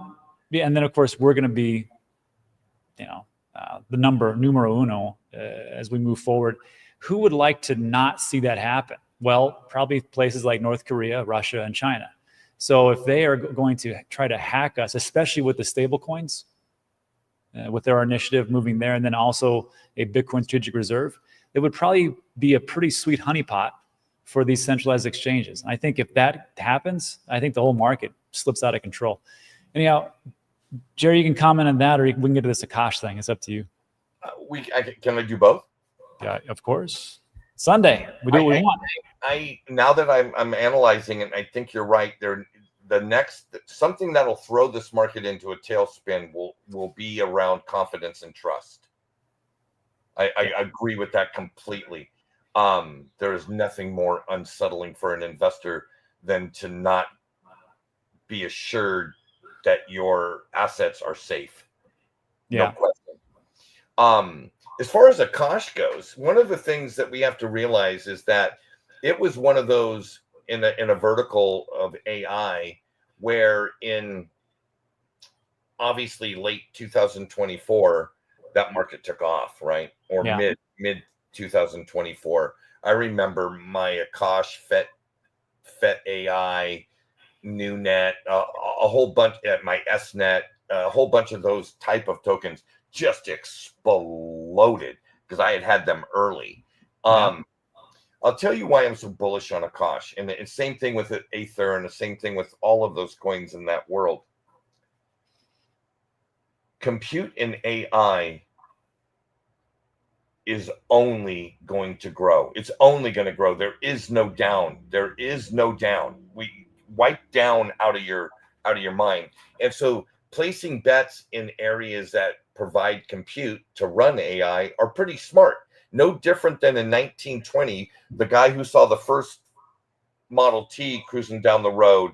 and then of course we're going to be, the numero uno as we move forward. Who would like to not see that happen? Well, probably places like North Korea, Russia, and China. So if they are going to try to hack us, especially with the stable coins, with their initiative moving there, and then also a Bitcoin strategic reserve, it would probably be a pretty sweet honeypot for these centralized exchanges. And I think if that happens, I think the whole market slips out of control. Anyhow, Jerry, you can comment on that, or we can get to this Akash thing. It's up to you. Can I do both? Yeah, of course. Sunday, we do what we want. Now that I'm analyzing it, I think you're right. The next something that'll throw this market into a tailspin will be around confidence and trust. I agree with that completely. There is nothing more unsettling for an investor than to not be assured that your assets are safe. Yeah. No question. As far as Akash goes, one of the things that we have to realize is that it was one of those in a vertical of AI where in obviously late 2024 that market took off, right? Or mid 2024. I remember my Akash, FET AI, NewNet, a whole bunch at my SNet, a whole bunch of those type of tokens just exploded because I had them early. I'll tell you why I'm so bullish on Akash, and the same thing with Aether, and the same thing with all of those coins in that world. Compute and AI is only going to grow. It's only going to grow. There is no down. There is no down. We wipe down out of your mind. And so placing bets in areas that provide compute to run AI are pretty smart. No different than in 1920, the guy who saw the first Model T cruising down the road,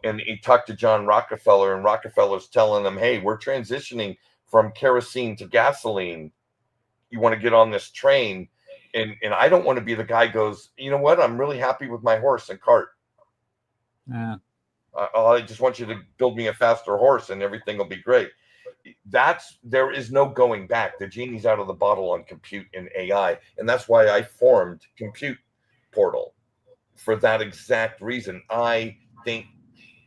and he talked to John Rockefeller, and Rockefeller's telling him, hey, we're transitioning from kerosene to gasoline. You want to get on this train? And I don't want to be the guy who goes, you know what? I'm really happy with my horse and cart. Yeah. I just want you to build me a faster horse and everything will be great. There is no going back. The genie's out of the bottle on compute and AI. And that's why I formed Compute Portal, for that exact reason. I think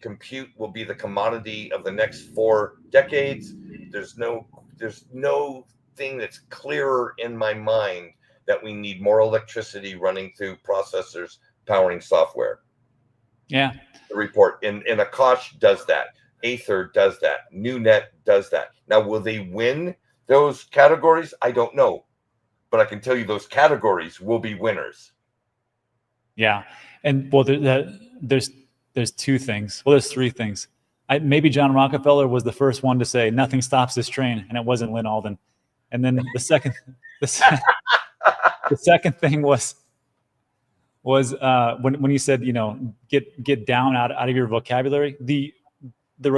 compute will be the commodity of the next 4 decades. There's no thing that's clearer in my mind that we need more electricity running through processors powering software. Yeah. The report in Akash does that. Aether does that. NewNet does that. Now, will they win those categories? I don't know, but I can tell you those categories will be winners. Yeah, and well, there's 2 things. Well, there's 3 things. Maybe John Rockefeller was the first one to say nothing stops this train, and it wasn't Lynn Alden. And then the second thing was when you said, get down out of your vocabulary. The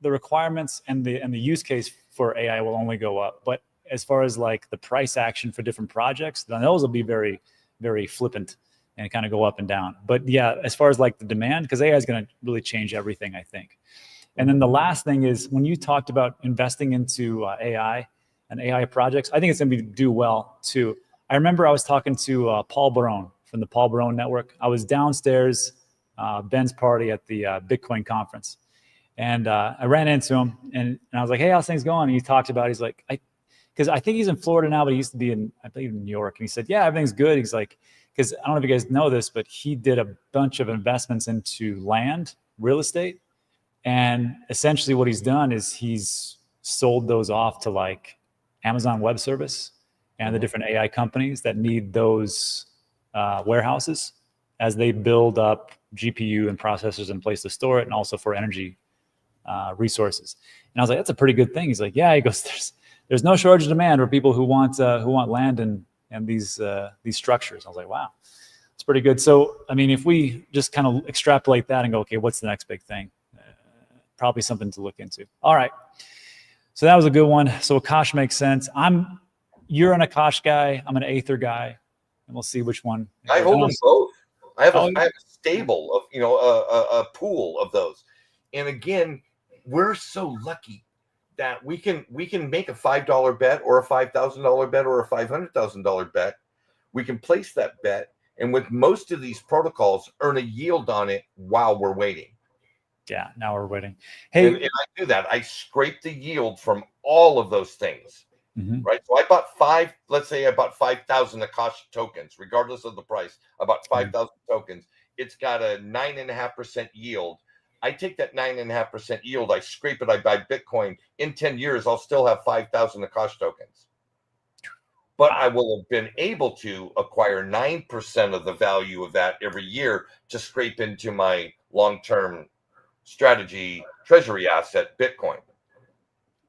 requirements and the use case for AI will only go up. But as far as like the price action for different projects, then those will be very, very flippant and kind of go up and down. But yeah, as far as like the demand, because AI is going to really change everything, I think. And then the last thing is when you talked about investing into AI and AI projects, I think it's going to do well too. I remember I was talking to Paul Barone from the Paul Barone Network. I was downstairs, Ben's party at the Bitcoin conference. And I ran into him and I was like, hey, how's things going? And he talked about, he's like, because I think he's in Florida now, but he used to be I believe in New York. And he said, yeah, everything's good. He's like, because I don't know if you guys know this, but he did a bunch of investments into land, real estate. And essentially what he's done is he's sold those off to like Amazon Web Service and the different AI companies that need those warehouses as they build up GPU and processors in place to store it, and also for energy resources. And I was like, that's a pretty good thing. He's like, yeah. He goes, there's no shortage of demand for people who want land and these structures. I was like, wow, it's pretty good. So I mean, if we just kind of extrapolate that and go, okay, what's the next big thing? Probably something to look into. All right. So that was a good one. So Akash makes sense. You're an Akash guy. I'm an Aether guy. and we'll see which one. I hold them both. I have Oh, a stable of, a pool of those. And again, we're so lucky that we can make a $5 bet or a $5,000 bet or a $500,000 bet. We can place that bet, and with most of these protocols, earn a yield on it while we're waiting. Yeah, now we're waiting. Hey, and I do that. I scrape the yield from all of those things. Right. So I bought let's say I bought 5,000 Akash tokens, regardless of the price. I bought 5,000 tokens. It's got a 9.5% yield. I take that 9.5% yield, I scrape it, I buy Bitcoin. In 10 years, I'll still have 5,000 Akash tokens. But I will have been able to acquire 9% of the value of that every year to scrape into my long-term strategy treasury asset, Bitcoin.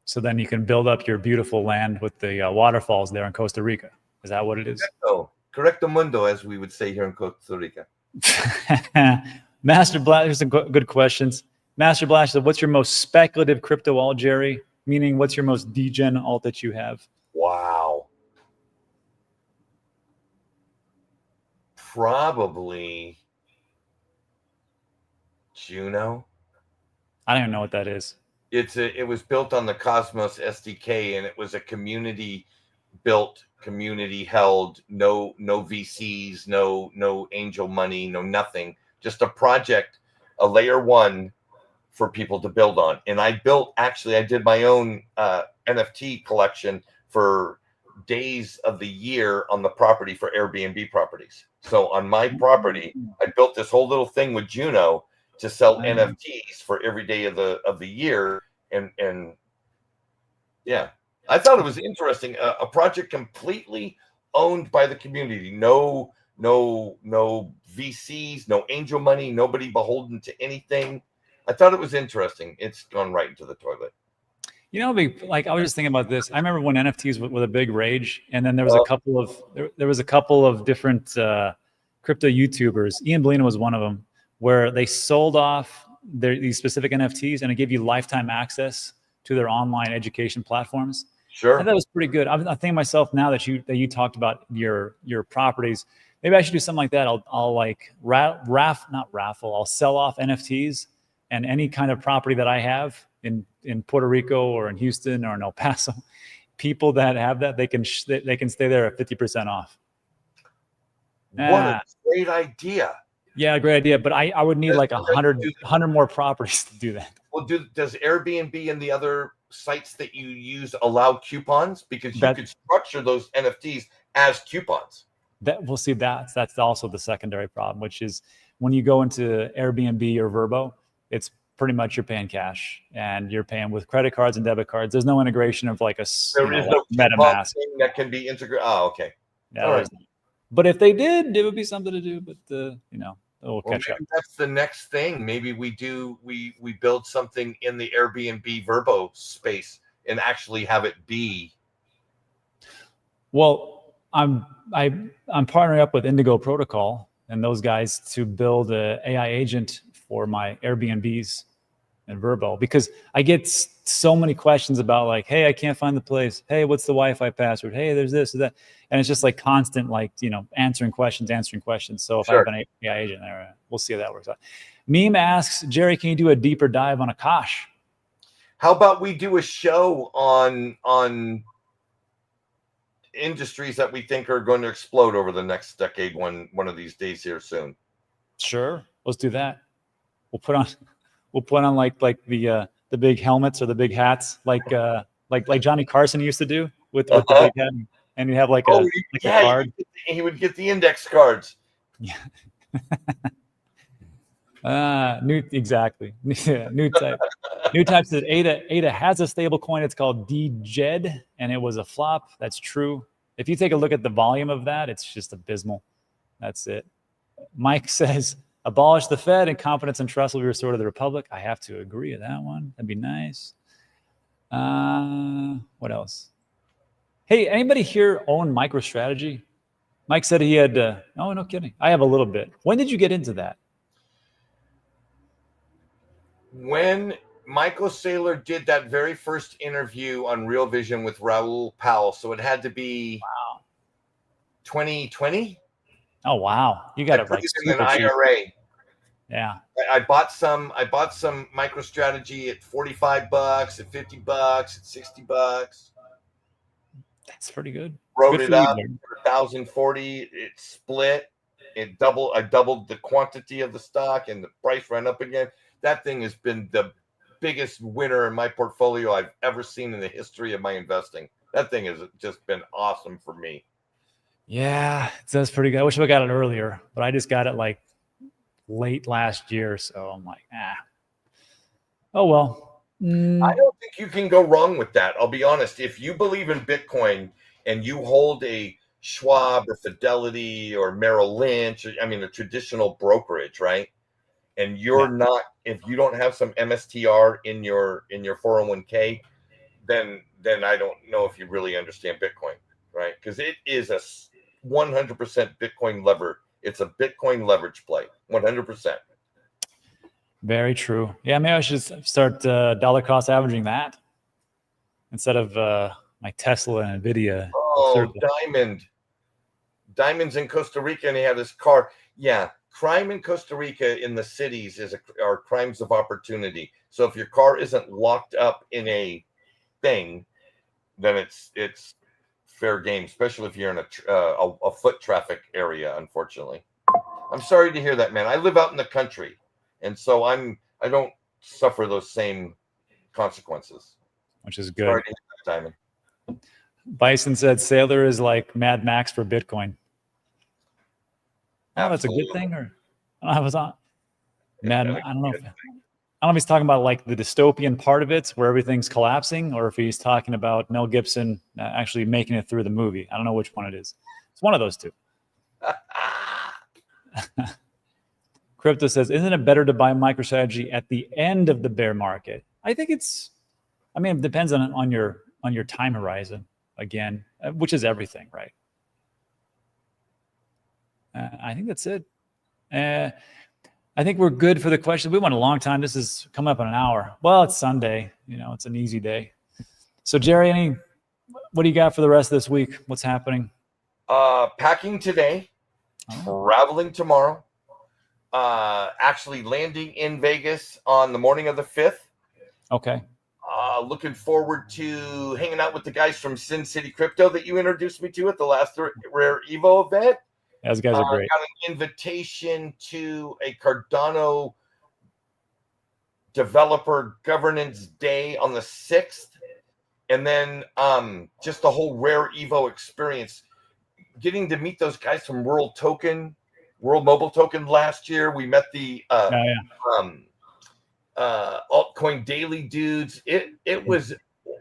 So then you can build up your beautiful land with the waterfalls there in Costa Rica. Is that what it is? Correcto mundo, as we would say here in Costa Rica. Master Blast, here's some good questions. Master Blast, what's your most speculative crypto alt, Jerry? Meaning, what's your most D.A.N alt that you have? Wow. Probably Juno. I don't even know what that is. It was built on the Cosmos SDK, and it was a community built, community held, no VCs, no angel money, no nothing, just a project, a layer one for people to build on. And I did my own NFT collection for days of the year on the property for Airbnb properties. So on my property, I built this whole little thing with Juno to sell NFTs for every day of the year. And yeah, I thought it was interesting. A project completely owned by the community. No VCs, no angel money, nobody beholden to anything. I thought it was interesting. It's gone right into the toilet. You know, like I was just thinking about this. I remember when NFTs were a big rage, and then there was a couple of different crypto YouTubers. Ian Bellino was one of them, where they sold off these specific NFTs and it gave you lifetime access to their online education platforms. Sure. I thought it was pretty good. I'm thinking myself now that you talked about your properties, maybe I should do something like that. I'll like I'll sell off NFTs and any kind of property that I have in Puerto Rico or in Houston or in El Paso. People that have that, they can stay there at 50% off. What a great idea. Yeah, great idea. But I would need like 100 more properties to do that. Well, does Airbnb and the other sites that you use allow coupons? Because you could structure those NFTs as coupons. We'll see. That's also the secondary problem, which is when you go into Airbnb or Verbo, it's pretty much you're paying cash and you're paying with credit cards and debit cards. There's no integration of like there is no MetaMask thing that can be integrated. Oh, okay. Yeah, all right. But if they did, it would be something to do. But we'll catch up. That's the next thing. Maybe we build something in the Airbnb Verbo space and actually have it be. Well, I'm partnering up with Indigo Protocol and those guys to build an AI agent for my Airbnbs and Verbo, because I get so many questions about like, hey, I can't find the place. Hey, what's the Wi-Fi password? Hey, there's this or that. And it's just like constant, like, answering questions. So if I have an AI agent there, we'll see how that works out. Meme asks, Jerry, can you do a deeper dive on Akash? How about we do a show on industries that we think are going to explode over the next decade, one of these days here soon? Sure. Let's do that. We'll put on like the big helmets or the big hats, like Johnny Carson used to do with the big hat, and you have like a card. He would get the index cards. Yeah. Exactly. New type. New type says ADA has a stable coin. It's called DJED, and it was a flop. That's true. If you take a look at the volume of that, it's just abysmal. That's it. Mike says, abolish the Fed and confidence and trust will be restored to the Republic. I have to agree with that one. That'd be nice. What else? Hey, anybody here own MicroStrategy? Mike said he had, oh, no kidding. I have a little bit. When did you get into that? When Michael Saylor did that very first interview on Real Vision with Raoul Powell. So it had to be 2020. Oh wow, you I got it put like it in an super cheap. IRA. Yeah, I bought some MicroStrategy at $45, at $50, at $60. that's pretty good. Wrote Good for it you, up Jordan. for 1,040. It split. I doubled the quantity of the stock, and the price ran up again. That thing has been the biggest winner in my portfolio I've ever seen in the history of my investing. That thing has just been awesome for me. Yeah, that's pretty good. I wish I got it earlier, but I just got it like late last year, so I'm like, oh well. I don't think you can go wrong with that. I'll be honest. If you believe in Bitcoin and you hold a Schwab or Fidelity or Merrill Lynch, I mean, a traditional brokerage, right? And you're not, if you don't have some MSTR in your 401k, then I don't know if you really understand Bitcoin, right? Because it is a 100% Bitcoin lever. It's a Bitcoin leverage play, 100%. Very true. Yeah, maybe I should start dollar cost averaging that instead of my Tesla and Nvidia. Oh, Diamond's in Costa Rica, and he had his car. Yeah, crime in Costa Rica in the cities are crimes of opportunity. So if your car isn't locked up in a thing, then it's fair game, especially if you're in a foot traffic area. Unfortunately, I'm sorry to hear that, man. I live out in the country, and so I don't suffer those same consequences. Which is good. Sorry to hear that, Diamond. Bison said Sailor is like Mad Max for Bitcoin. Oh, that's a good thing, or I was on Mad. I don't know. I don't know if he's talking about like the dystopian part of it, where everything's collapsing, or if he's talking about Mel Gibson actually making it through the movie. I don't know which one it is. It's one of those two. Crypto says, "Isn't it better to buy MicroStrategy at the end of the bear market?" I think it's. I mean, it depends on your time horizon. Again, which is everything, right? I think that's it. I think we're good for the questions. We went a long time. This is coming up in an hour. Well, it's Sunday. You know, it's an easy day. So, Jerry, what do you got for the rest of this week? What's happening? Packing today, traveling tomorrow, actually landing in Vegas on the morning of the 5th. Okay. Looking forward to hanging out with the guys from Sin City Crypto that you introduced me to at the last Rare Evo event. Those guys are great. Got an invitation to a Cardano developer governance day on the 6th. And then just the whole Rare Evo experience. Getting to meet those guys from World Mobile Token last year. We met the altcoin daily dudes. It was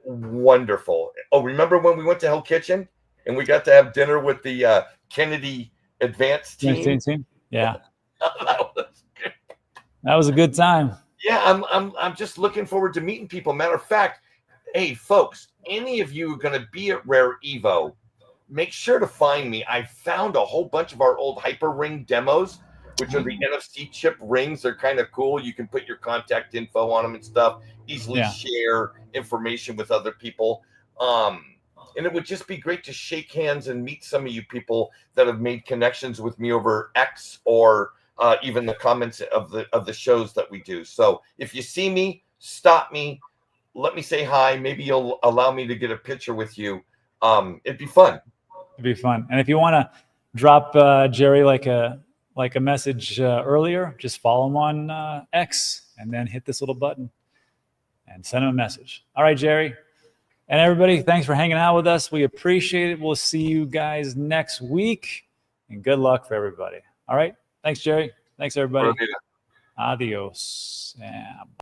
wonderful. Oh, remember when we went to Hell Kitchen and we got to have dinner with the Kennedy advanced team? Yeah. That was a good time. Yeah, I'm just looking forward to meeting people. Matter of fact, hey folks, any of you are going to be at Rare Evo, make sure to find me. I found a whole bunch of our old Hyper Ring demos, which are the NFC chip rings. They're kind of cool. You can put your contact info on them and stuff, easily share information with other people. And it would just be great to shake hands and meet some of you people that have made connections with me over X or even the comments of the shows that we do. So if you see me, stop me, let me say hi. Maybe you'll allow me to get a picture with you. It'd be fun. It'd be fun. And if you want to drop Jerry like a message earlier, just follow him on X and then hit this little button and send him a message. All right, Jerry. And everybody, thanks for hanging out with us. We appreciate it. We'll see you guys next week. And good luck for everybody. All right. Thanks, Jerry. Thanks, everybody. Adios.